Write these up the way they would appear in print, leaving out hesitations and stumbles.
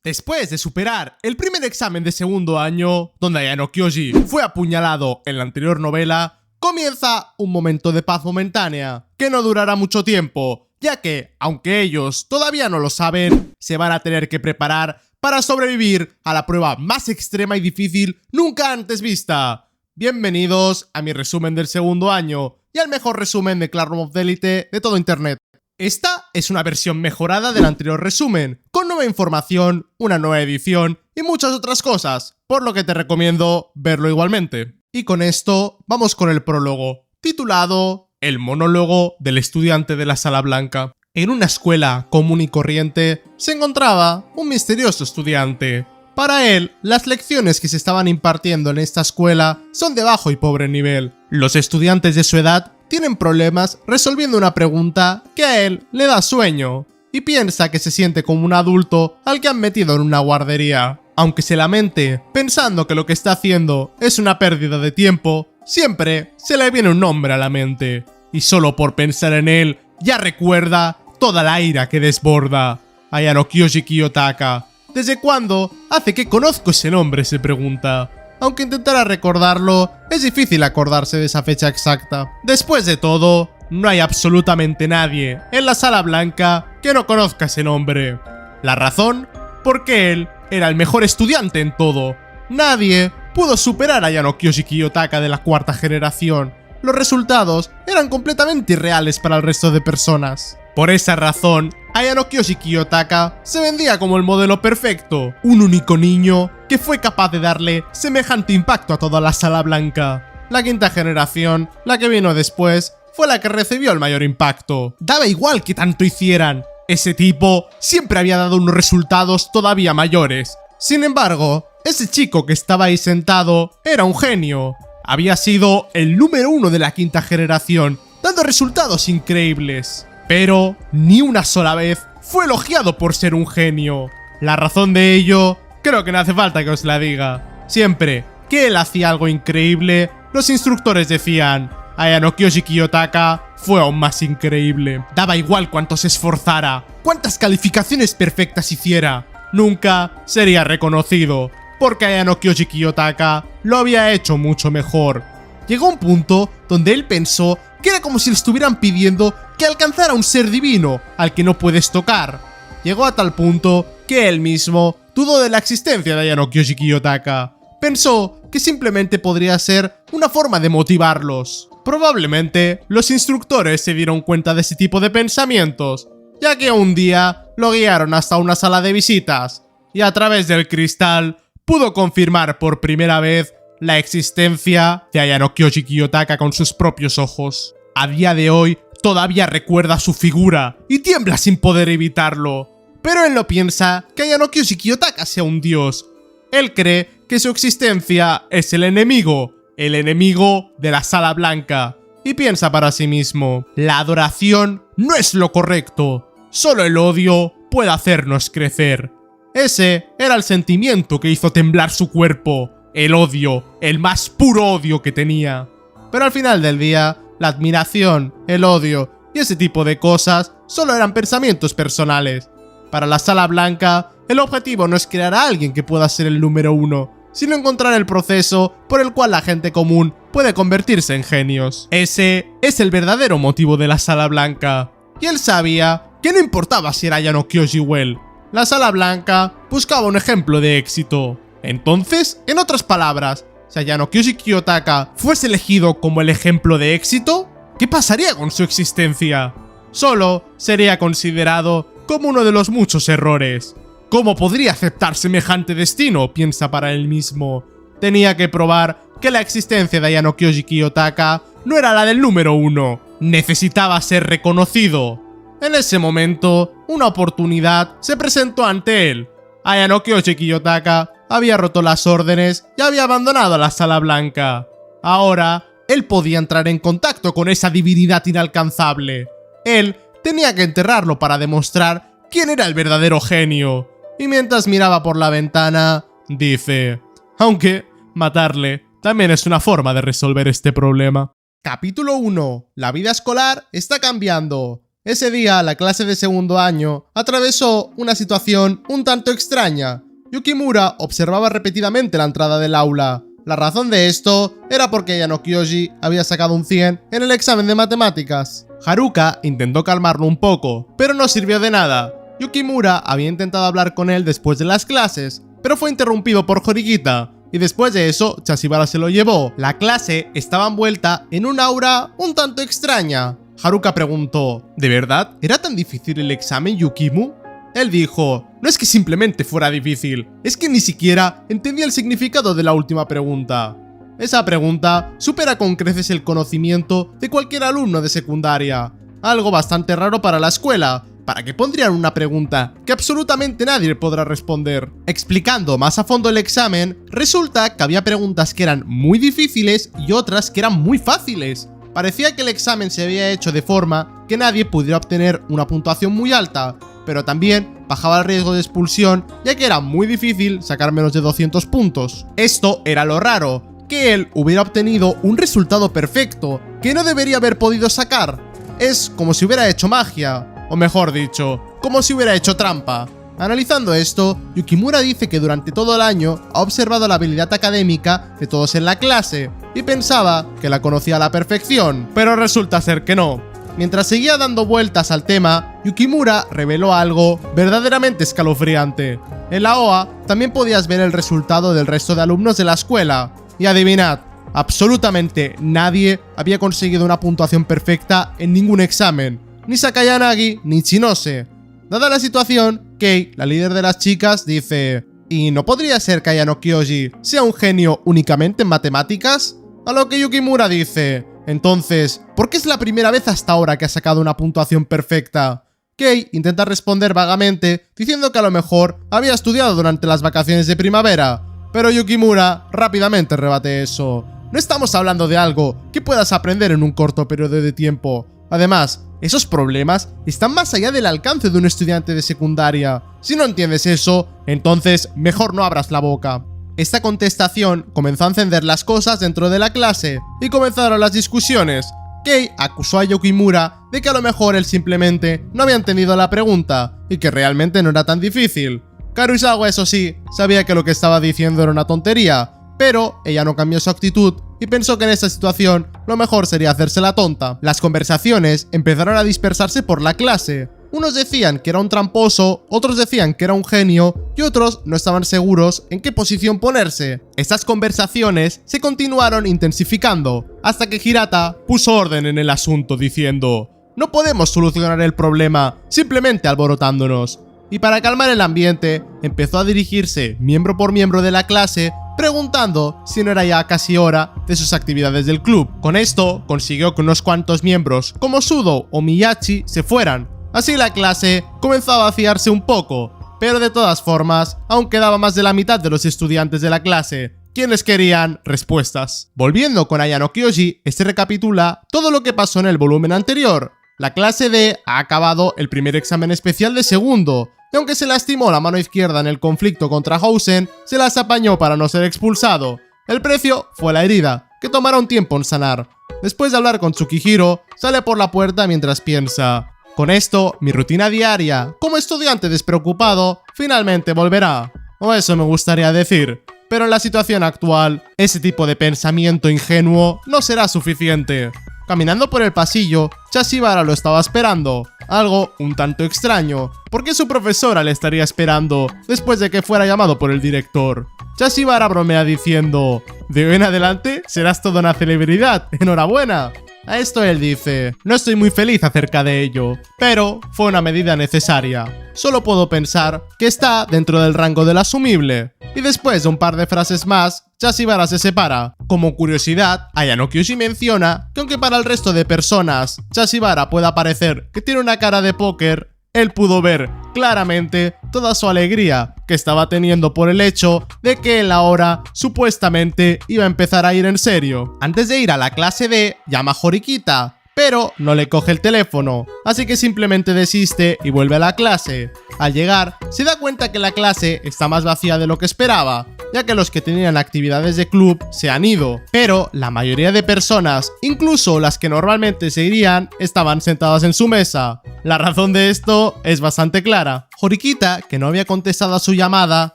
Después de superar el primer examen de segundo año, donde Ayano Kyoji fue apuñalado en la anterior novela, comienza un momento de paz momentánea, que no durará mucho tiempo, ya que, aunque ellos todavía no lo saben, se van a tener que preparar para sobrevivir a la prueba más extrema y difícil nunca antes vista. Bienvenidos a mi resumen del segundo año, y al mejor resumen de Classroom of the Elite de todo internet. Esta es una versión mejorada del anterior resumen, con nueva información, una nueva edición y muchas otras cosas, por lo que te recomiendo verlo igualmente. Y con esto vamos con el prólogo, titulado El monólogo del estudiante de la Sala Blanca. En una escuela común y corriente se encontraba un misterioso estudiante. Para él, las lecciones que se estaban impartiendo en esta escuela son de bajo y pobre nivel. Los estudiantes de su edad tienen problemas resolviendo una pregunta que a él le da sueño, y piensa que se siente como un adulto al que han metido en una guardería. Aunque se lamente pensando que lo que está haciendo es una pérdida de tiempo, siempre se le viene un nombre a la mente, y solo por pensar en él ya recuerda toda la ira que desborda. Ayano Kyoji Kiyotaka. ¿Desde cuándo hace que conozco ese nombre?, se pregunta. Aunque intentará recordarlo, es difícil acordarse de esa fecha exacta. Después de todo, no hay absolutamente nadie en la Sala Blanca que no conozca ese nombre. La razón, porque él era el mejor estudiante en todo. Nadie pudo superar a Ayano Kyoji Kiyotaka de la cuarta generación. Los resultados eran completamente irreales para el resto de personas. Por esa razón, Ayano Kyoji Kiyotaka se vendía como el modelo perfecto, un único niño que fue capaz de darle semejante impacto a toda la Sala Blanca. La quinta generación, la que vino después, fue la que recibió el mayor impacto. Daba igual que tanto hicieran, ese tipo siempre había dado unos resultados todavía mayores. Sin embargo, ese chico que estaba ahí sentado era un genio. Había sido el número 1 de la quinta generación, dando resultados increíbles. Pero ni una sola vez fue elogiado por ser un genio. La razón de ello, creo que no hace falta que os la diga. Siempre que él hacía algo increíble, los instructores decían: Ayano Kyoji Kiyotaka fue aún más increíble. Daba igual cuánto se esforzara, cuántas calificaciones perfectas hiciera, nunca sería reconocido, porque Ayano Kyoji Kiyotaka lo había hecho mucho mejor. Llegó un punto donde él pensó que era como si le estuvieran pidiendo que alcanzara un ser divino al que no puedes tocar. Llegó a tal punto que él mismo dudó de la existencia de Ayano Kyoji Kiyotaka. Pensó que simplemente podría ser una forma de motivarlos. Probablemente los instructores se dieron cuenta de ese tipo de pensamientos, ya que un día lo guiaron hasta una sala de visitas, y a través del cristal pudo confirmar por primera vez la existencia de Ayano Kyoji Kiyotaka con sus propios ojos. A día de hoy todavía recuerda su figura y tiembla sin poder evitarlo, pero él no piensa que Ayano Kyoji Kiyotaka sea un dios. Él cree que su existencia es el enemigo de la Sala Blanca, y piensa para sí mismo: la adoración no es lo correcto, solo el odio puede hacernos crecer. Ese era el sentimiento que hizo temblar su cuerpo, el odio, el más puro odio que tenía. Pero al final del día, la admiración, el odio y ese tipo de cosas solo eran pensamientos personales. Para la Sala Blanca, el objetivo no es crear a alguien que pueda ser el número 1, sino encontrar el proceso por el cual la gente común puede convertirse en genios. Ese es el verdadero motivo de la Sala Blanca. Y él sabía que no importaba si era Ayano Kyoji o él. La Sala Blanca buscaba un ejemplo de éxito. Entonces, en otras palabras, si Ayano Kyoji Kiyotaka fuese elegido como el ejemplo de éxito, ¿qué pasaría con su existencia? Solo sería considerado como uno de los muchos errores. ¿Cómo podría aceptar semejante destino?, piensa para él mismo. Tenía que probar que la existencia de Ayano Kyoji Kiyotaka no era la del número 1. Necesitaba ser reconocido. En ese momento, una oportunidad se presentó ante él. Ayano Kyoji Kiyotaka había roto las órdenes y había abandonado la Sala Blanca. Ahora, él podía entrar en contacto con esa divinidad inalcanzable. Él tenía que enterrarlo para demostrar quién era el verdadero genio. Y mientras miraba por la ventana, dice: aunque matarle también es una forma de resolver este problema. Capítulo 1. La vida escolar está cambiando. Ese día, la clase de segundo año atravesó una situación un tanto extraña. Yukimura observaba repetidamente la entrada del aula. La razón de esto era porque Ayano Kyoji había sacado un 100 en el examen de matemáticas. Haruka intentó calmarlo un poco, pero no sirvió de nada. Yukimura había intentado hablar con él después de las clases, pero fue interrumpido por Horikita, y después de eso, Chashibara se lo llevó. La clase estaba envuelta en un aura un tanto extraña. Haruka preguntó, ¿de verdad era tan difícil el examen, Yukimu? Él dijo, no es que simplemente fuera difícil, es que ni siquiera entendía el significado de la última pregunta. Esa pregunta supera con creces el conocimiento de cualquier alumno de secundaria, algo bastante raro para la escuela. ¿Para qué pondrían una pregunta que absolutamente nadie podrá responder? Explicando más a fondo el examen, resulta que había preguntas que eran muy difíciles y otras que eran muy fáciles. Parecía que el examen se había hecho de forma que nadie pudiera obtener una puntuación muy alta, pero también bajaba el riesgo de expulsión, ya que era muy difícil sacar menos de 200 puntos. Esto era lo raro, que él hubiera obtenido un resultado perfecto, que no debería haber podido sacar. Es como si hubiera hecho magia, o mejor dicho, como si hubiera hecho trampa. Analizando esto, Yukimura dice que durante todo el año ha observado la habilidad académica de todos en la clase, y pensaba que la conocía a la perfección, pero resulta ser que no. Mientras seguía dando vueltas al tema, Yukimura reveló algo verdaderamente escalofriante. En la OA también podías ver el resultado del resto de alumnos de la escuela. Y adivinad, absolutamente nadie había conseguido una puntuación perfecta en ningún examen. Ni Sakayanagi ni Chinose. Dada la situación, Kei, la líder de las chicas, dice, ¿y no podría ser que Ayano Kyoji sea un genio únicamente en matemáticas? A lo que Yukimura dice, entonces, ¿por qué es la primera vez hasta ahora que ha sacado una puntuación perfecta? Kei intenta responder vagamente, diciendo que a lo mejor había estudiado durante las vacaciones de primavera, pero Yukimura rápidamente rebate eso. No estamos hablando de algo que puedas aprender en un corto periodo de tiempo. Además, esos problemas están más allá del alcance de un estudiante de secundaria. Si no entiendes eso, entonces mejor no abras la boca. Esta contestación comenzó a encender las cosas dentro de la clase y comenzaron las discusiones. Kei acusó a Yukimura de que a lo mejor él simplemente no había entendido la pregunta y que realmente no era tan difícil. Karuizawa, eso sí, sabía que lo que estaba diciendo era una tontería, pero ella no cambió su actitud y pensó que en esta situación lo mejor sería hacerse la tonta. Las conversaciones empezaron a dispersarse por la clase. Unos decían que era un tramposo, otros decían que era un genio y otros no estaban seguros en qué posición ponerse. Estas conversaciones se continuaron intensificando hasta que Hirata puso orden en el asunto diciendo, no podemos solucionar el problema simplemente alborotándonos. Y para calmar el ambiente, empezó a dirigirse miembro por miembro de la clase preguntando si no era ya casi hora de sus actividades del club. Con esto consiguió que unos cuantos miembros como Sudo o Miyachi se fueran. Así la clase comenzó a vaciarse un poco, pero de todas formas, aún quedaba más de la mitad de los estudiantes de la clase, quienes querían respuestas. Volviendo con Ayano Kyoji, este recapitula todo lo que pasó en el volumen anterior. La clase D ha acabado el primer examen especial de segundo, y aunque se lastimó la mano izquierda en el conflicto contra Housen, se las apañó para no ser expulsado. El precio fue la herida, que tomará un tiempo en sanar. Después de hablar con Tsukihiro, sale por la puerta mientras piensa, con esto, mi rutina diaria, como estudiante despreocupado, finalmente volverá. O eso me gustaría decir. Pero en la situación actual, ese tipo de pensamiento ingenuo no será suficiente. Caminando por el pasillo, Chashibara lo estaba esperando. Algo un tanto extraño, porque su profesora le estaría esperando después de que fuera llamado por el director. Chashibara bromea diciendo, de hoy en adelante serás toda una celebridad, enhorabuena. A esto él dice, no estoy muy feliz acerca de ello, pero fue una medida necesaria. Solo puedo pensar que está dentro del rango del asumible. Y después de un par de frases más, Chashibara se separa. Como curiosidad, Ayano Kyoji menciona que aunque para el resto de personas Chashibara pueda parecer que tiene una cara de póker, él pudo ver claramente toda su alegría que estaba teniendo por el hecho de que él ahora supuestamente iba a empezar a ir en serio. Antes de ir a la clase D, llama a Horikita, pero no le coge el teléfono, así que simplemente desiste y vuelve a la clase. Al llegar, se da cuenta que la clase está más vacía de lo que esperaba, ya que los que tenían actividades de club se han ido, pero la mayoría de personas, incluso las que normalmente se irían, estaban sentadas en su mesa. La razón de esto es bastante clara. Horikita, que no había contestado a su llamada,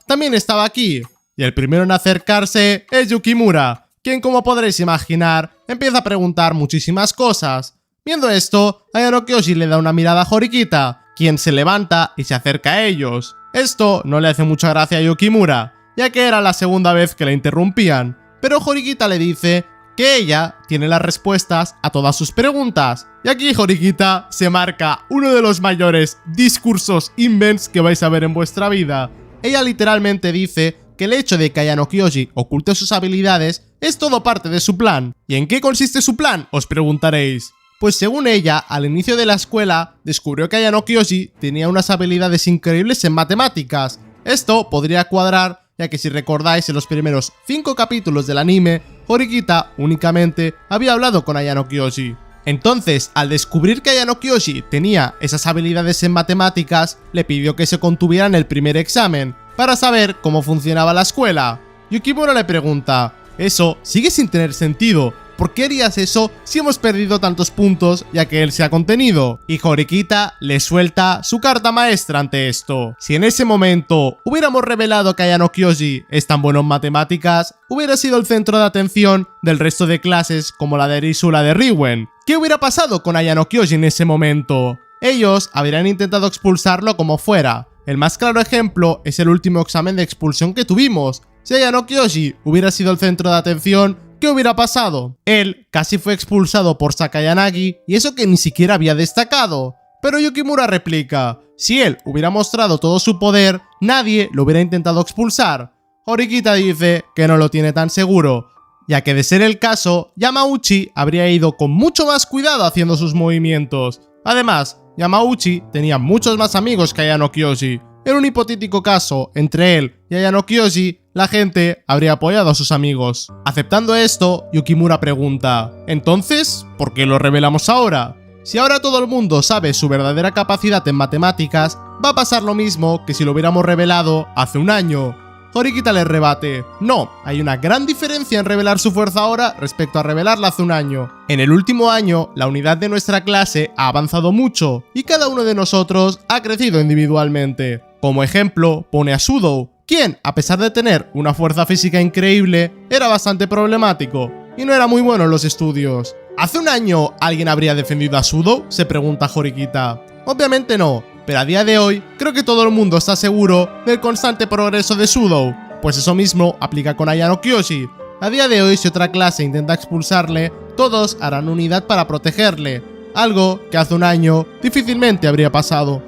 también estaba aquí. Y el primero en acercarse es Yukimura, quien, como podréis imaginar, empieza a preguntar muchísimas cosas. Viendo esto, Ayano Kyoshi le da una mirada a Horikita, quien se levanta y se acerca a ellos. Esto no le hace mucha gracia a Yukimura, ya que era la segunda vez que la interrumpían, pero Horikita le dice que ella tiene las respuestas a todas sus preguntas. Y aquí Horikita se marca uno de los mayores discursos invents que vais a ver en vuestra vida. Ella literalmente dice que el hecho de que Ayano Kyoshi oculte sus habilidades es todo parte de su plan. ¿Y en qué consiste su plan?, os preguntaréis. Pues según ella, al inicio de la escuela, descubrió que Ayano Kyoshi tenía unas habilidades increíbles en matemáticas. Esto podría cuadrar, ya que si recordáis en los primeros 5 capítulos del anime, Horikita únicamente había hablado con Ayano Kyoshi. Entonces, al descubrir que Ayano Kyoshi tenía esas habilidades en matemáticas, le pidió que se contuviera en el primer examen, para saber cómo funcionaba la escuela. Yukimura le pregunta, eso sigue sin tener sentido, ¿por qué harías eso si hemos perdido tantos puntos ya que él se ha contenido? Y Horikita le suelta su carta maestra ante esto. Si en ese momento hubiéramos revelado que Ayano Kyoshi es tan bueno en matemáticas, hubiera sido el centro de atención del resto de clases como la de Risu o la de Riwen. ¿Qué hubiera pasado con Ayano Kyoshi en ese momento? Ellos habrían intentado expulsarlo como fuera. El más claro ejemplo es el último examen de expulsión que tuvimos. Si Ayano Kyoshi hubiera sido el centro de atención, ¿qué hubiera pasado? Él casi fue expulsado por Sakayanagi y eso que ni siquiera había destacado. Pero Yukimura replica, si él hubiera mostrado todo su poder, nadie lo hubiera intentado expulsar. Horikita dice que no lo tiene tan seguro, ya que de ser el caso, Yamauchi habría ido con mucho más cuidado haciendo sus movimientos. Además, Yamauchi tenía muchos más amigos que Ayano Kyoshi. En un hipotético caso entre él y Ayano Kyoshi, la gente habría apoyado a sus amigos. Aceptando esto, Yukimura pregunta, ¿entonces por qué lo revelamos ahora? Si ahora todo el mundo sabe su verdadera capacidad en matemáticas, va a pasar lo mismo que si lo hubiéramos revelado hace un año. Horikita le rebate, no, hay una gran diferencia en revelar su fuerza ahora respecto a revelarla hace un año. En el último año, la unidad de nuestra clase ha avanzado mucho y cada uno de nosotros ha crecido individualmente. Como ejemplo, pone a Sudo, quien, a pesar de tener una fuerza física increíble, era bastante problemático y no era muy bueno en los estudios. ¿Hace un año alguien habría defendido a Sudo?, se pregunta Horikita. Obviamente no, pero a día de hoy creo que todo el mundo está seguro del constante progreso de Sudo, pues eso mismo aplica con Ayano Kyoshi. A día de hoy, si otra clase intenta expulsarle, todos harán unidad para protegerle, algo que hace un año difícilmente habría pasado.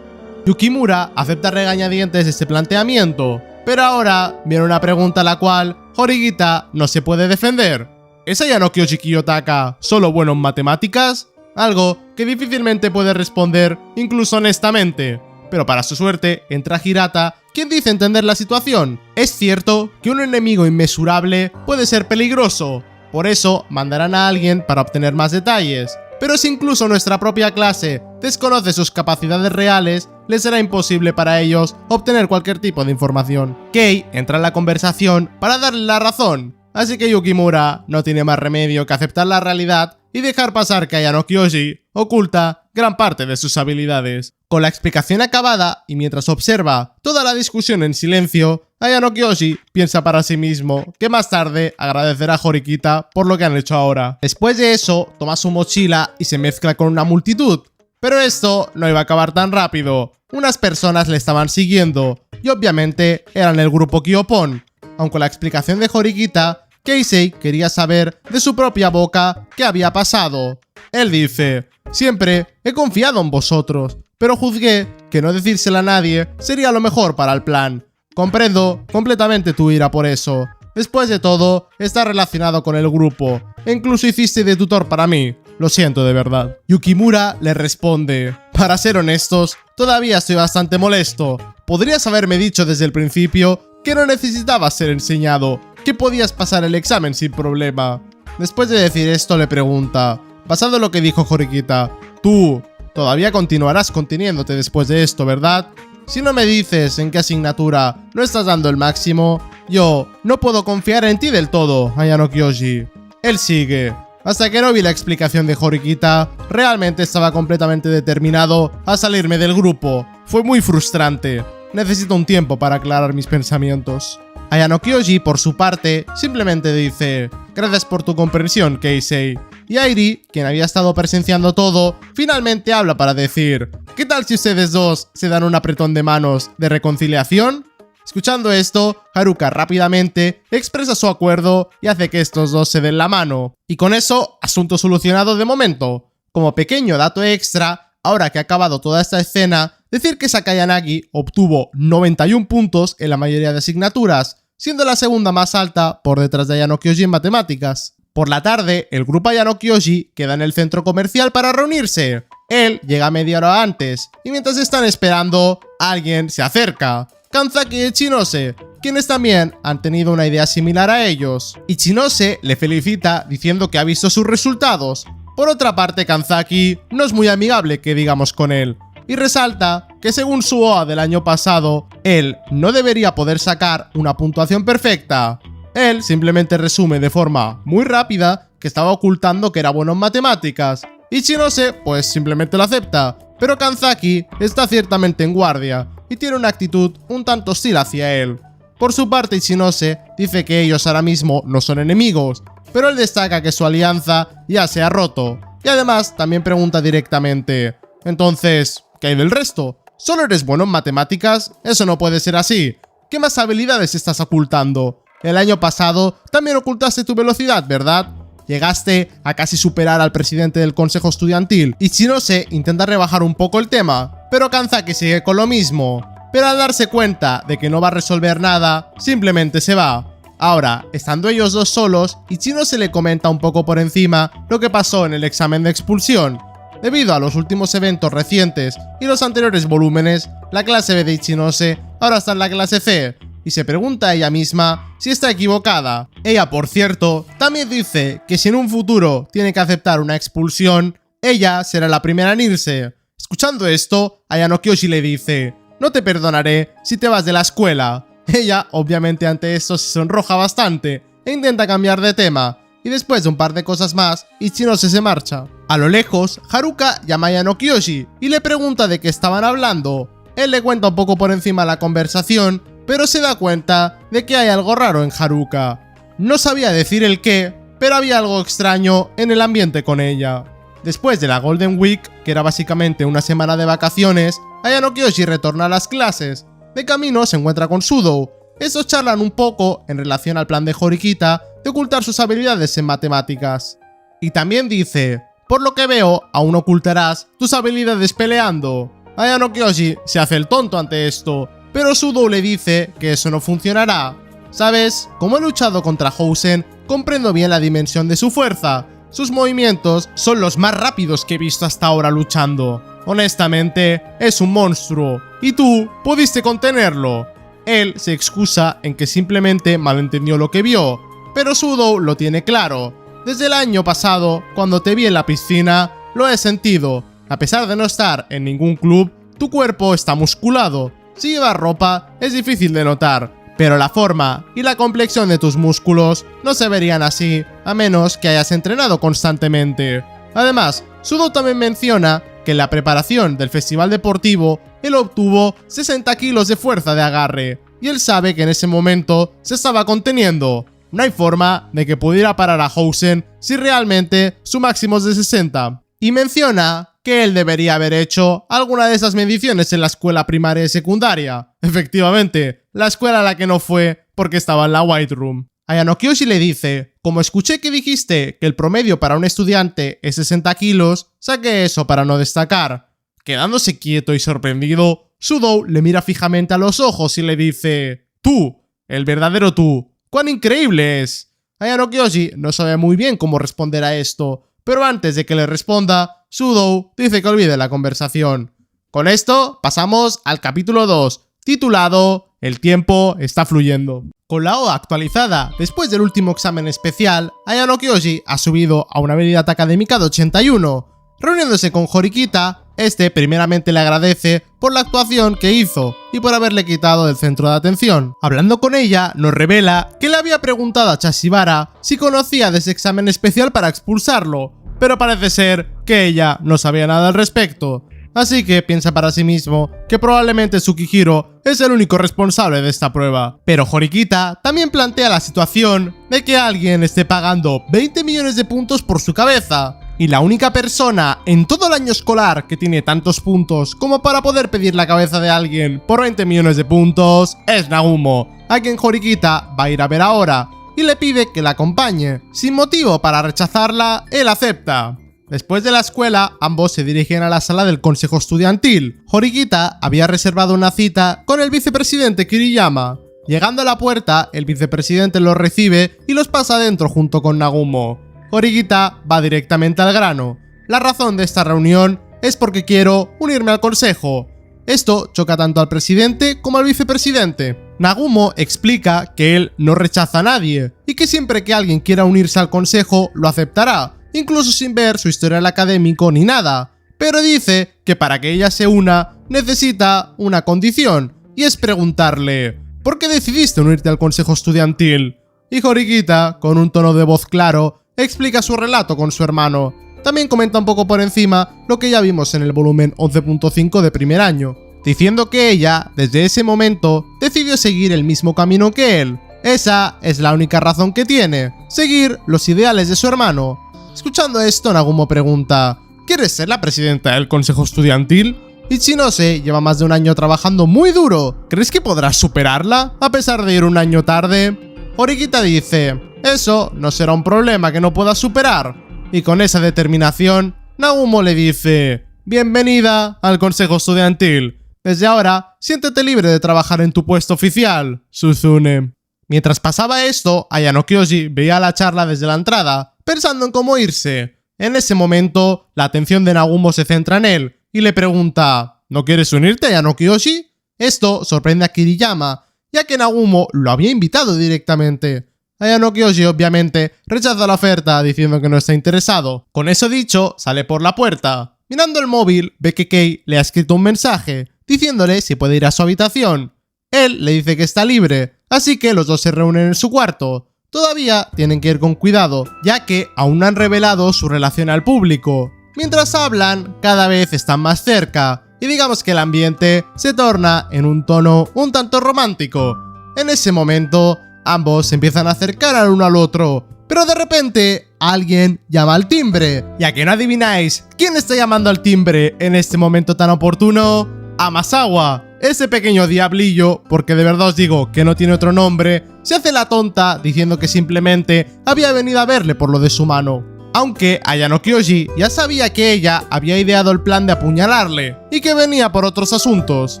Yukimura acepta regañadientes este planteamiento, pero ahora viene una pregunta a la cual Horikita no se puede defender. ¿Es Ayano Kyoshi Kiyotaka solo bueno en matemáticas? Algo que difícilmente puede responder, incluso honestamente. Pero para su suerte, entra Hirata, quien dice entender la situación. Es cierto que un enemigo inmesurable puede ser peligroso, por eso mandarán a alguien para obtener más detalles. Pero si incluso nuestra propia clase desconoce sus capacidades reales, les será imposible para ellos obtener cualquier tipo de información. Kei entra en la conversación para darle la razón, así que Yukimura no tiene más remedio que aceptar la realidad y dejar pasar que Ayano Kyoshi oculta gran parte de sus habilidades. Con la explicación acabada y mientras observa toda la discusión en silencio, Ayano Kyoshi piensa para sí mismo que más tarde agradecerá a Horikita por lo que han hecho ahora. Después de eso, toma su mochila y se mezcla con una multitud. Pero esto no iba a acabar tan rápido. Unas personas le estaban siguiendo y obviamente eran el grupo Kyopon. Aun con la explicación de Horikita, Keisei quería saber de su propia boca qué había pasado. Él dice, siempre he confiado en vosotros, pero juzgué que no decírselo a nadie sería lo mejor para el plan. Comprendo completamente tu ira por eso. Después de todo, está relacionado con el grupo, e incluso hiciste de tutor para mí. Lo siento de verdad. Yukimura le responde, para ser honestos, todavía estoy bastante molesto. Podrías haberme dicho desde el principio que no necesitabas ser enseñado, que podías pasar el examen sin problema. Después de decir esto le pregunta, basado en lo que dijo Horikita, tú todavía continuarás conteniéndote después de esto, ¿verdad? Si no me dices en qué asignatura no estás dando el máximo, yo no puedo confiar en ti del todo, Ayano Kyoshi. Él sigue. Hasta que no vi la explicación de Horikita, realmente estaba completamente determinado a salirme del grupo. Fue muy frustrante. Necesito un tiempo para aclarar mis pensamientos. Ayano Kyoji, por su parte, simplemente dice: gracias por tu comprensión, Keisei. Y Airi, quien había estado presenciando todo, finalmente habla para decir: ¿qué tal si ustedes dos se dan un apretón de manos de reconciliación? Escuchando esto, Haruka rápidamente expresa su acuerdo y hace que estos dos se den la mano. Y con eso, asunto solucionado de momento. Como pequeño dato extra, ahora que ha acabado toda esta escena, decir que Sakayanagi obtuvo 91 puntos en la mayoría de asignaturas, siendo la segunda más alta por detrás de Ayano Kyoji en matemáticas. Por la tarde, el grupo Ayano Kyoji queda en el centro comercial para reunirse. Él llega media hora antes, y mientras están esperando, alguien se acerca. Kanzaki y Ichinose, quienes también han tenido una idea similar a ellos. Ichinose le felicita diciendo que ha visto sus resultados. Por otra parte, Kanzaki no es muy amigable que digamos con él, y resalta que según su OA del año pasado, él no debería poder sacar una puntuación perfecta. Él simplemente resume de forma muy rápida que estaba ocultando que era bueno en matemáticas. Ichinose pues simplemente lo acepta, pero Kanzaki está ciertamente en guardia y tiene una actitud un tanto hostil hacia él. Por su parte, Ichinose dice que ellos ahora mismo no son enemigos, pero él destaca que su alianza ya se ha roto, y además también pregunta directamente: entonces, ¿qué hay del resto? ¿Solo eres bueno en matemáticas? Eso no puede ser así. ¿Qué más habilidades estás ocultando? El año pasado también ocultaste tu velocidad, ¿verdad? Llegaste a casi superar al presidente del consejo estudiantil. Ichinose intenta rebajar un poco el tema, pero Kanzaki sigue con lo mismo. Pero al darse cuenta de que no va a resolver nada, simplemente se va. Ahora, estando ellos dos solos, Ichinose le comenta un poco por encima lo que pasó en el examen de expulsión. Debido a los últimos eventos recientes y los anteriores volúmenes, la clase B de Ichinose ahora está en la clase C, y se pregunta a ella misma si está equivocada. Ella, por cierto, también dice que si en un futuro tiene que aceptar una expulsión, ella será la primera en irse. Escuchando esto, Ayano Kyoji le dice: no te perdonaré si te vas de la escuela. Ella, obviamente ante esto, se sonroja bastante e intenta cambiar de tema, y después de un par de cosas más, Ichinose se marcha. A lo lejos, Haruka llama a Ayano Kyoji y le pregunta de qué estaban hablando. Él le cuenta un poco por encima la conversación, pero se da cuenta de que hay algo raro en Haruka. No sabía decir el qué, pero había algo extraño en el ambiente con ella. Después de la Golden Week, que era básicamente una semana de vacaciones, Ayano Kyoji retorna a las clases. De camino se encuentra con Sudou. Estos charlan un poco en relación al plan de Horikita de ocultar sus habilidades en matemáticas. Y también dice: por lo que veo, aún ocultarás tus habilidades peleando. Ayano Kyoji se hace el tonto ante esto, pero Sudou le dice que eso no funcionará. ¿Sabes? Como he luchado contra Housen, comprendo bien la dimensión de su fuerza. Sus movimientos son los más rápidos que he visto hasta ahora luchando. Honestamente, es un monstruo, y tú pudiste contenerlo. Él se excusa en que simplemente malentendió lo que vio, pero Sudou lo tiene claro. Desde el año pasado, cuando te vi en la piscina, lo he sentido. A pesar de no estar en ningún club, tu cuerpo está musculado. Si llevas ropa, es difícil de notar, pero la forma y la complexión de tus músculos no se verían así, a menos que hayas entrenado constantemente. Además, Sudou también menciona que en la preparación del festival deportivo, él obtuvo 60 kilos de fuerza de agarre, y él sabe que en ese momento se estaba conteniendo. No hay forma de que pudiera parar a Housen si realmente su máximo es de 60. Y menciona que él debería haber hecho alguna de esas mediciones en la escuela primaria y secundaria. Efectivamente, la escuela a la que no fue porque estaba en la White Room. Ayano Kyoji le dice: como escuché que dijiste que el promedio para un estudiante es 60 kilos, saqué eso para no destacar. Quedándose quieto y sorprendido, Sudou le mira fijamente a los ojos y le dice: tú, el verdadero tú, ¡cuán increíble es! Ayano Kyoji no sabe muy bien cómo responder a esto, pero antes de que le responda, Sudou dice que olvide la conversación. Con esto pasamos al capítulo 2, titulado El tiempo está fluyendo. Con la OA actualizada después del último examen especial, Ayano Kyoji ha subido a una habilidad académica de 81. Reuniéndose con Horikita, Este primeramente le agradece por la actuación que hizo y por haberle quitado del centro de atención. Hablando con ella, nos revela que le había preguntado a Chashibara si conocía de ese examen especial para expulsarlo, pero parece ser que ella no sabía nada al respecto. Así que piensa para sí mismo que probablemente Tsukihiro es el único responsable de esta prueba. Pero Horikita también plantea la situación de que alguien esté pagando 20 millones de puntos por su cabeza. Y la única persona en todo el año escolar que tiene tantos puntos como para poder pedir la cabeza de alguien por 20 millones de puntos es Nagumo, a quien Horikita va a ir a ver ahora y le pide que la acompañe. Sin motivo para rechazarla, él acepta. Después de la escuela, ambos se dirigen a la sala del consejo estudiantil. Horikita había reservado una cita con el vicepresidente Kiriyama. Llegando a la puerta, el vicepresidente los recibe y los pasa adentro junto con Nagumo. Horikita va directamente al grano. La razón de esta reunión es porque quiero unirme al consejo. Esto choca tanto al presidente como al vicepresidente. Nagumo explica que él no rechaza a nadie y que siempre que alguien quiera unirse al consejo lo aceptará, incluso sin ver su historial académico ni nada. Pero dice que para que ella se una necesita una condición, y es preguntarle ¿por qué decidiste unirte al consejo estudiantil? Y Horikita, con un tono de voz claro, explica su relato con su hermano. También comenta un poco por encima lo que ya vimos en el volumen 11.5 de primer año, diciendo que ella, desde ese momento, decidió seguir el mismo camino que él. Esa es la única razón que tiene, seguir los ideales de su hermano. Escuchando esto, Nagumo pregunta, ¿quieres ser la presidenta del consejo estudiantil? Ichinose lleva más de un año trabajando muy duro. ¿Crees que podrás superarla, a pesar de ir un año tarde? Horikita dice, eso no será un problema que no puedas superar. Y con esa determinación, Nagumo le dice, bienvenida al consejo estudiantil. Desde ahora, siéntete libre de trabajar en tu puesto oficial, Suzune. Mientras pasaba esto, Ayano Kyoji veía la charla desde la entrada, pensando en cómo irse. En ese momento, la atención de Nagumo se centra en él y le pregunta, ¿no quieres unirte, Ayano Kyoji? Esto sorprende a Kiriyama, ya que Nagumo lo había invitado directamente. Ayano Kyoji obviamente rechaza la oferta diciendo que no está interesado. Con eso dicho, sale por la puerta. Mirando el móvil, ve que Kei le ha escrito un mensaje diciéndole si puede ir a su habitación. Él le dice que está libre, así que los dos se reúnen en su cuarto. Todavía tienen que ir con cuidado, ya que aún no han revelado su relación al público. Mientras hablan, cada vez están más cerca, y digamos que el ambiente se torna en un tono un tanto romántico. En ese momento, ambos se empiezan a acercar al uno al otro, pero de repente alguien llama al timbre. ¿Y a que no adivináis quién está llamando al timbre en este momento tan oportuno? Amasawa, ese pequeño diablillo, porque de verdad os digo que no tiene otro nombre, se hace la tonta diciendo que simplemente había venido a verle por lo de su mano. Aunque Ayano Kyoji ya sabía que ella había ideado el plan de apuñalarle y que venía por otros asuntos.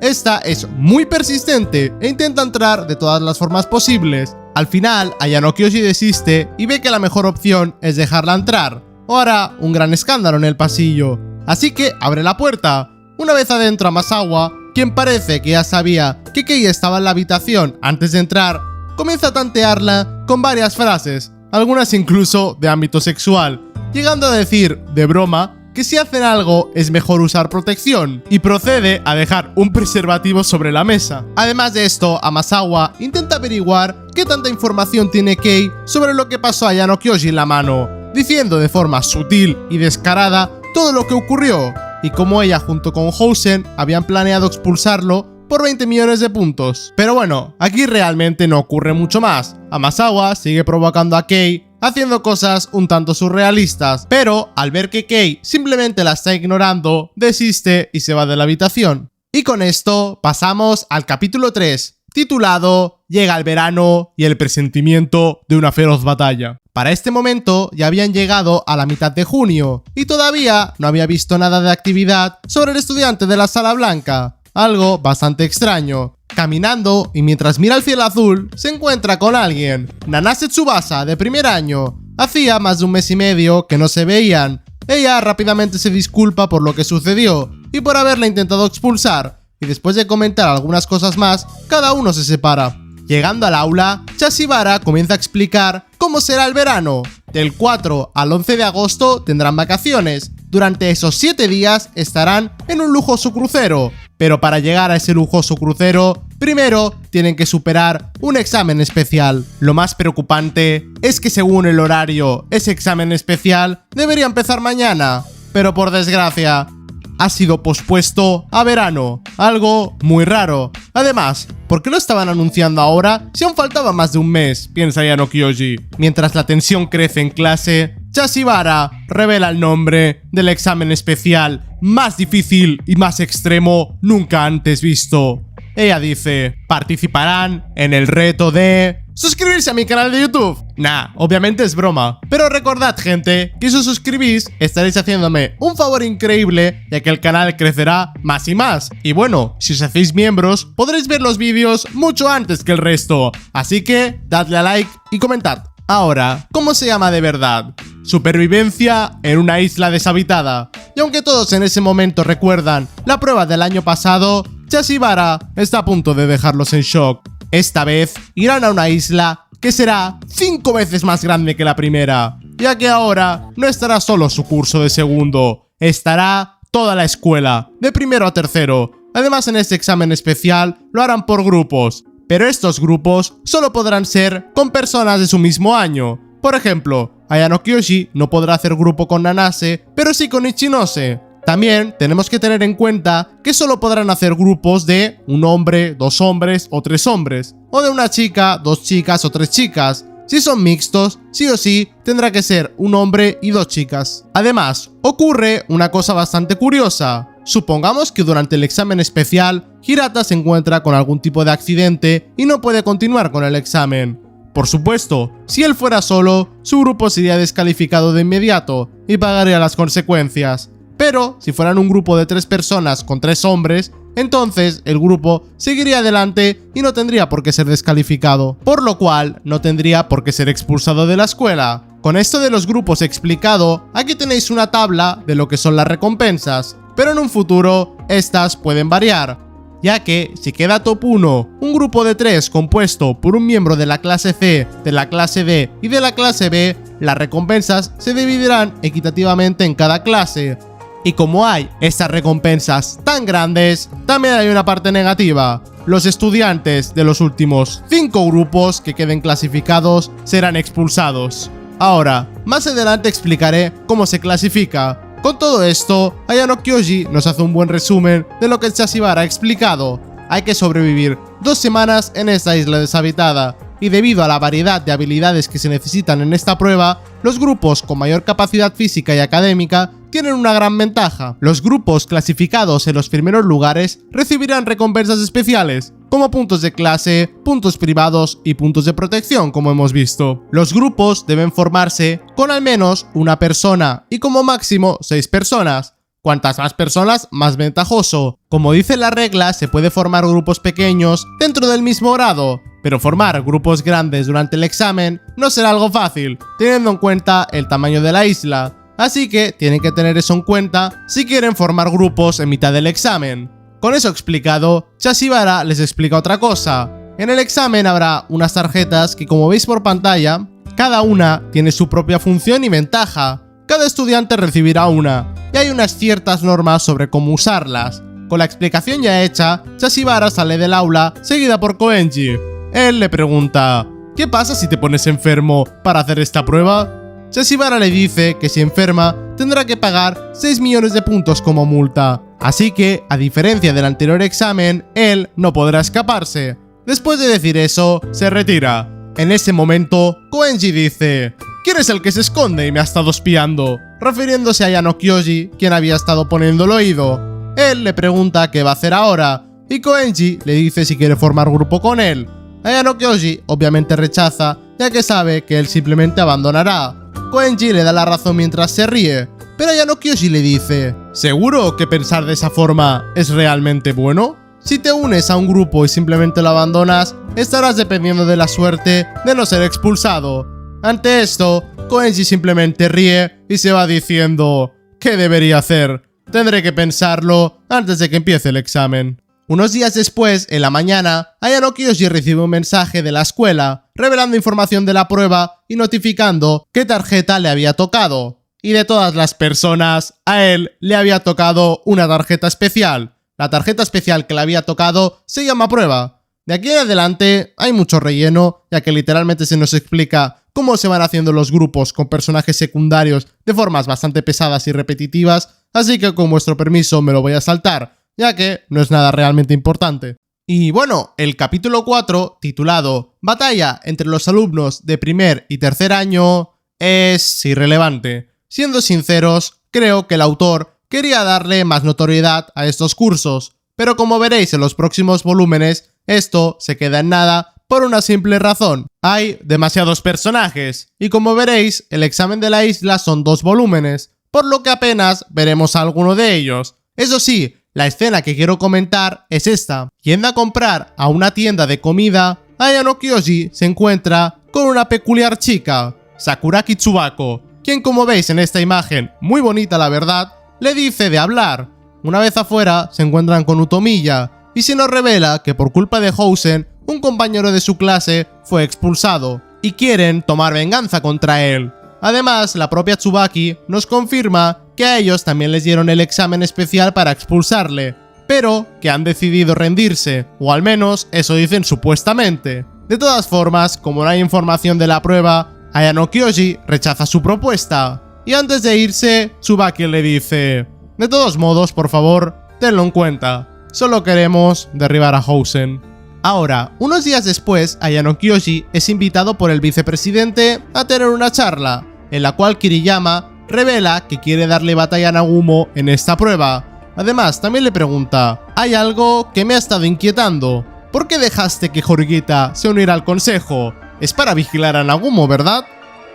Esta es muy persistente e intenta entrar de todas las formas posibles. Al final, Ayano Kyoji desiste y ve que la mejor opción es dejarla entrar, o hará un gran escándalo en el pasillo. Así que abre la puerta. Una vez adentro, Amasawa, quien parece que ya sabía que Kei estaba en la habitación antes de entrar, comienza a tantearla con varias frases, algunas incluso de ámbito sexual, llegando a decir, de broma, que si hacen algo es mejor usar protección, y procede a dejar un preservativo sobre la mesa. Además de esto, Amasawa intenta averiguar qué tanta información tiene Kei sobre lo que pasó a Ayano Kyoji en la mano, diciendo de forma sutil y descarada todo lo que ocurrió, y cómo ella junto con Housen habían planeado expulsarlo por 20 millones de puntos. Pero bueno, aquí realmente no ocurre mucho más. Amasawa sigue provocando a Kei, haciendo cosas un tanto surrealistas, pero al ver que Kei simplemente la está ignorando, desiste y se va de la habitación. Y con esto pasamos al capítulo 3, titulado Llega el verano y el presentimiento de una feroz batalla. Para este momento ya habían llegado a la mitad de junio y todavía no había visto nada de actividad sobre el estudiante de la Sala Blanca, algo bastante extraño. Caminando y mientras mira el cielo azul, se encuentra con alguien, Nanase Tsubasa de primer año. Hacía más de un mes y medio que no se veían. Ella rápidamente se disculpa por lo que sucedió y por haberla intentado expulsar, y después de comentar algunas cosas más, cada uno se separa. Llegando al aula, Chashibara comienza a explicar cómo será el verano. Del 4 al 11 de agosto tendrán vacaciones, Durante esos 7 días estarán en un lujoso crucero, pero para llegar a ese lujoso crucero, primero tienen que superar un examen especial. Lo más preocupante es que según el horario, ese examen especial debería empezar mañana, pero por desgracia ha sido pospuesto a verano, algo muy raro. Además, ¿por qué lo estaban anunciando ahora si aún faltaba más de un mes?, piensa Ayano Kyoji. Mientras la tensión crece en clase, Yashibara revela el nombre del examen especial más difícil y más extremo nunca antes visto. Ella dice, participarán en el reto de suscribirse a mi canal de YouTube. Nah, obviamente es broma. Pero recordad, gente, que si os suscribís estaréis haciéndome un favor increíble, ya que el canal crecerá más y más. Y bueno, si os hacéis miembros, podréis ver los vídeos mucho antes que el resto. Así que dadle a like y comentad. Ahora, ¿cómo se llama de verdad? Supervivencia en una isla deshabitada. Y aunque todos en ese momento recuerdan la prueba del año pasado, Yashibara está a punto de dejarlos en shock. Esta vez irán a una isla que será 5 veces más grande que la primera, ya que ahora no estará solo su curso de segundo, estará toda la escuela, de primero a tercero. Además, en este examen especial lo harán por grupos, pero estos grupos solo podrán ser con personas de su mismo año. Por ejemplo, Ayano Kyoji no podrá hacer grupo con Nanase, pero sí con Ichinose. También tenemos que tener en cuenta que solo podrán hacer grupos de un hombre, 2 hombres o 3 hombres, o de una chica, 2 chicas o 3 chicas. Si son mixtos, sí o sí tendrá que ser un hombre y 2 chicas. Además, ocurre una cosa bastante curiosa. Supongamos que durante el examen especial, Hirata se encuentra con algún tipo de accidente y no puede continuar con el examen. Por supuesto, si él fuera solo, su grupo sería descalificado de inmediato y pagaría las consecuencias. Pero si fueran un grupo de 3 personas con 3 hombres, entonces el grupo seguiría adelante y no tendría por qué ser descalificado, por lo cual no tendría por qué ser expulsado de la escuela. Con esto de los grupos explicado, aquí tenéis una tabla de lo que son las recompensas, pero en un futuro estas pueden variar, ya que si queda top 1 un grupo de 3 compuesto por un miembro de la clase C, de la clase D y de la clase B, las recompensas se dividirán equitativamente en cada clase. Y como hay estas recompensas tan grandes, también hay una parte negativa. Los estudiantes de los últimos 5 grupos que queden clasificados serán expulsados. Ahora, más adelante explicaré cómo se clasifica. Con todo esto, Ayano Kyoji nos hace un buen resumen de lo que Yashibara ha explicado. Hay que sobrevivir 2 semanas en esta isla deshabitada, y debido a la variedad de habilidades que se necesitan en esta prueba, los grupos con mayor capacidad física y académica tienen una gran ventaja. Los grupos clasificados en los primeros lugares recibirán recompensas especiales, como puntos de clase, puntos privados y puntos de protección, como hemos visto. Los grupos deben formarse con al menos una persona y como máximo 6 personas. Cuantas más personas, más ventajoso. Como dice la regla, se puede formar grupos pequeños dentro del mismo grado, pero formar grupos grandes durante el examen no será algo fácil, teniendo en cuenta el tamaño de la isla. Así que tienen que tener eso en cuenta si quieren formar grupos en mitad del examen. Con eso explicado, Yashibara les explica otra cosa. En el examen habrá unas tarjetas que, como veis por pantalla, cada una tiene su propia función y ventaja. Cada estudiante recibirá una, y hay unas ciertas normas sobre cómo usarlas. Con la explicación ya hecha, Yashibara sale del aula, seguida por Koenji. Él le pregunta, ¿qué pasa si te pones enfermo para hacer esta prueba? Yashibara le dice que si enferma, tendrá que pagar 6 millones de puntos como multa. Así que, a diferencia del anterior examen, él no podrá escaparse. Después de decir eso, se retira. En ese momento, Koenji dice, ¿quién es el que se esconde y me ha estado espiando?, refiriéndose a Ayano Kyoji, quien había estado poniendo el oído. Él le pregunta qué va a hacer ahora, y Koenji le dice si quiere formar grupo con él. Ayano Kyoji obviamente rechaza, ya que sabe que él simplemente abandonará. Koenji le da la razón mientras se ríe, pero Ayano Kyoji le dice, ¿seguro que pensar de esa forma es realmente bueno? Si te unes a un grupo y simplemente lo abandonas, estarás dependiendo de la suerte de no ser expulsado. Ante esto, Koenji simplemente ríe y se va diciendo, ¿qué debería hacer? Tendré que pensarlo antes de que empiece el examen. Unos días después, en la mañana, Ayano Kyoji recibe un mensaje de la escuela, revelando información de la prueba y notificando qué tarjeta le había tocado. Y de todas las personas, a él le había tocado una tarjeta especial. La tarjeta especial que le había tocado se llama prueba. De aquí en adelante hay mucho relleno, ya que literalmente se nos explica cómo se van haciendo los grupos con personajes secundarios de formas bastante pesadas y repetitivas, así que con vuestro permiso me lo voy a saltar, ya que no es nada realmente importante. Y bueno, el capítulo 4, titulado Batalla entre los alumnos de primer y tercer año, es irrelevante. Siendo sinceros, creo que el autor quería darle más notoriedad a estos cursos, pero como veréis en los próximos volúmenes, esto se queda en nada por una simple razón. Hay demasiados personajes, y como veréis, el examen de la isla son 2 volúmenes, por lo que apenas veremos a alguno de ellos. Eso sí, la escena que quiero comentar es esta. Yendo a comprar a una tienda de comida, Ayano Kyoji se encuentra con una peculiar chica, Sakuraki Tsubako, quien como veis en esta imagen, muy bonita la verdad, le dice de hablar. Una vez afuera, se encuentran con Utomiya, y se nos revela que por culpa de Housen, un compañero de su clase fue expulsado, y quieren tomar venganza contra él. Además, la propia Tsubaki nos confirma que a ellos también les dieron el examen especial para expulsarle, pero que han decidido rendirse, o al menos eso dicen supuestamente. De todas formas, como no hay información de la prueba, Ayano Kyoji rechaza su propuesta, y antes de irse, Tsubaki le dice: de todos modos, por favor, tenlo en cuenta, solo queremos derribar a Housen. Ahora, unos días después, Ayano Kyoji es invitado por el vicepresidente a tener una charla, en la cual Kiriyama revela que quiere darle batalla a Nagumo en esta prueba. Además, también le pregunta: hay algo que me ha estado inquietando, ¿por qué dejaste que Horikita se uniera al consejo? Es para vigilar a Nagumo, ¿verdad?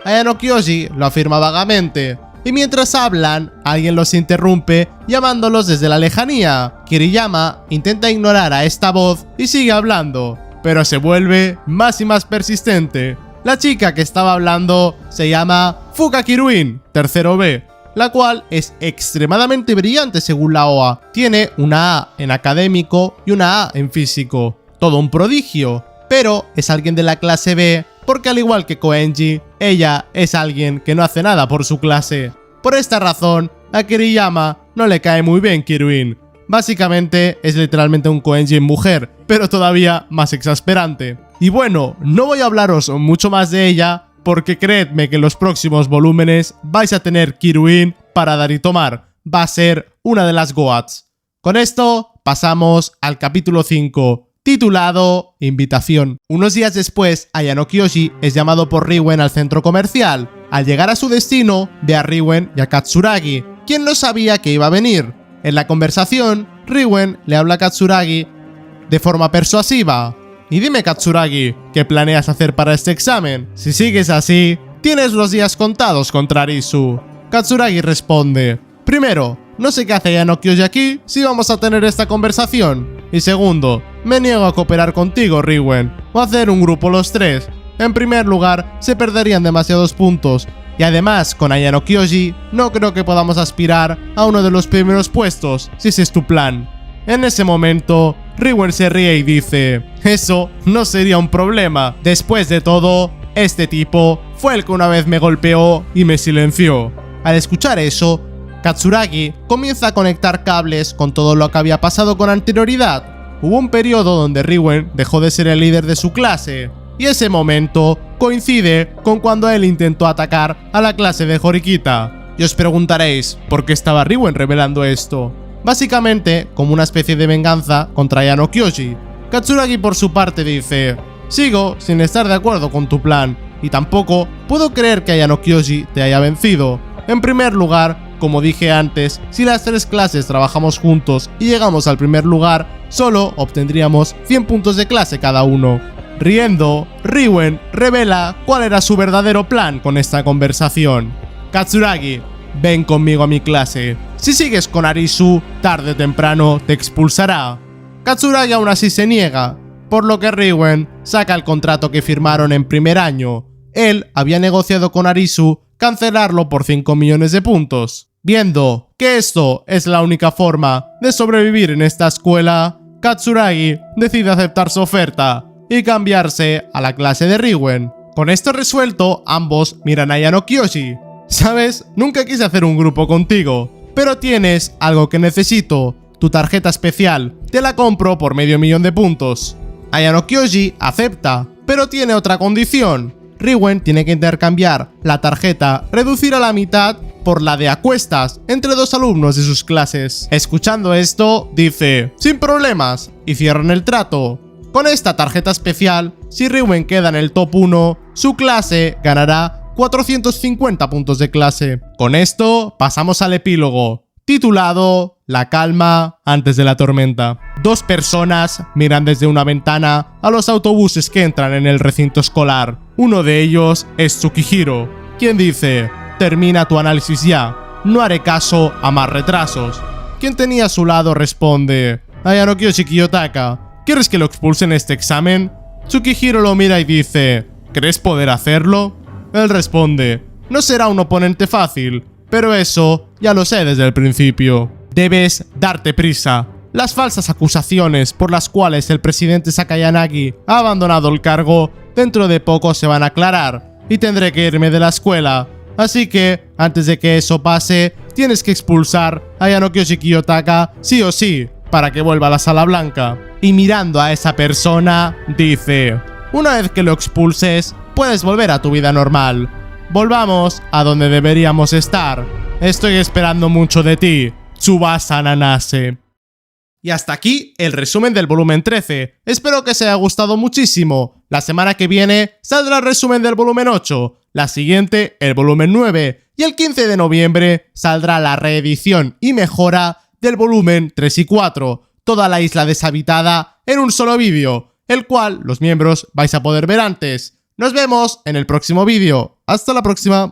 Ayano Kyoji lo afirma vagamente, y mientras hablan, alguien los interrumpe llamándolos desde la lejanía. Kiriyama intenta ignorar a esta voz y sigue hablando, pero se vuelve más y más persistente. La chica que estaba hablando se llama Fuka Kiruin, tercero B, la cual es extremadamente brillante según la OA. Tiene una A en académico y una A en físico. Todo un prodigio, pero es alguien de la clase B porque al igual que Koenji, ella es alguien que no hace nada por su clase. Por esta razón, a Kiriyama no le cae muy bien Kiruin. Básicamente es literalmente un Koenji en mujer, pero todavía más exasperante. Y bueno, no voy a hablaros mucho más de ella, porque creedme que en los próximos volúmenes vais a tener Kiruin para dar y tomar. Va a ser una de las Goats. Con esto pasamos al capítulo 5. Titulado Invitación. Unos días después, Ayano Kyoji es llamado por Riwen al centro comercial. Al llegar a su destino, ve a Riwen y a Katsuragi, quien no sabía que iba a venir. En la conversación, Riwen le habla a Katsuragi de forma persuasiva. Y dime, Katsuragi, ¿qué planeas hacer para este examen? Si sigues así, tienes los días contados contra Arisu. Katsuragi responde: primero, no sé qué hace Ayano Kyoji aquí si vamos a tener esta conversación. Y segundo, me niego a cooperar contigo, Riwen, o hacer un grupo los tres. En primer lugar, se perderían demasiados puntos, y además, con Ayano Kyoji, no creo que podamos aspirar a uno de los primeros puestos, si ese es tu plan. En ese momento, Riwen se ríe y dice: eso no sería un problema. Después de todo, este tipo fue el que una vez me golpeó y me silenció. Al escuchar eso, Katsuragi comienza a conectar cables con todo lo que había pasado con anterioridad. Hubo un periodo donde Riwen dejó de ser el líder de su clase, y ese momento coincide con cuando él intentó atacar a la clase de Horikita. Y os preguntaréis, ¿por qué estaba Riwen revelando esto? Básicamente, como una especie de venganza contra Ayano Kyoji. Katsuragi por su parte dice: sigo sin estar de acuerdo con tu plan, y tampoco puedo creer que Ayano Kyoji te haya vencido. En primer lugar, como dije antes, si las 3 clases trabajamos juntos y llegamos al primer lugar, solo obtendríamos 100 puntos de clase cada uno. Riendo, Riwen revela cuál era su verdadero plan con esta conversación. Katsuragi, ven conmigo a mi clase. Si sigues con Arisu, tarde o temprano te expulsará. Katsuragi aún así se niega, por lo que Riwen saca el contrato que firmaron en primer año. Él había negociado con Arisu cancelarlo por 5 millones de puntos. Viendo que esto es la única forma de sobrevivir en esta escuela, Katsuragi decide aceptar su oferta y cambiarse a la clase de Riwen. Con esto resuelto, ambos miran a Ayano Kyoji. ¿Sabes? Nunca quise hacer un grupo contigo, pero tienes algo que necesito. Tu tarjeta especial. Te la compro por medio millón de puntos. Ayano Kyoji acepta, pero tiene otra condición. Riwen tiene que intercambiar la tarjeta reducir a la mitad por la de acuestas entre dos alumnos de sus clases. Escuchando esto, dice, sin problemas, y cierran el trato. Con esta tarjeta especial, si Riwen queda en el top 1, su clase ganará 450 puntos de clase. Con esto, pasamos al epílogo, titulado La calma antes de la tormenta. Dos personas miran desde una ventana a los autobuses que entran en el recinto escolar. Uno de ellos es Tsukihiro, quien dice, termina tu análisis ya, no haré caso a más retrasos. Quien tenía a su lado responde, Ayano Kyoji Kiyotaka, ¿quieres que lo expulse en este examen? Tsukihiro lo mira y dice, ¿crees poder hacerlo? Él responde, no será un oponente fácil, pero eso ya lo sé desde el principio. Debes darte prisa. Las falsas acusaciones por las cuales el presidente Sakayanagi ha abandonado el cargo dentro de poco se van a aclarar y tendré que irme de la escuela. Así que, antes de que eso pase, tienes que expulsar a Ayano Kyoji Kiyotaka sí o sí, para que vuelva a la sala blanca. Y mirando a esa persona, dice, una vez que lo expulses, puedes volver a tu vida normal. Volvamos a donde deberíamos estar. Estoy esperando mucho de ti, Tsubasa Nanase. Y hasta aquí el resumen del volumen 13. Espero que os haya gustado muchísimo. La semana que viene saldrá el resumen del volumen 8, la siguiente el volumen 9 y el 15 de noviembre saldrá la reedición y mejora del volumen 3 y 4, toda la isla deshabitada en un solo vídeo, el cual los miembros vais a poder ver antes. Nos vemos en el próximo vídeo. Hasta la próxima.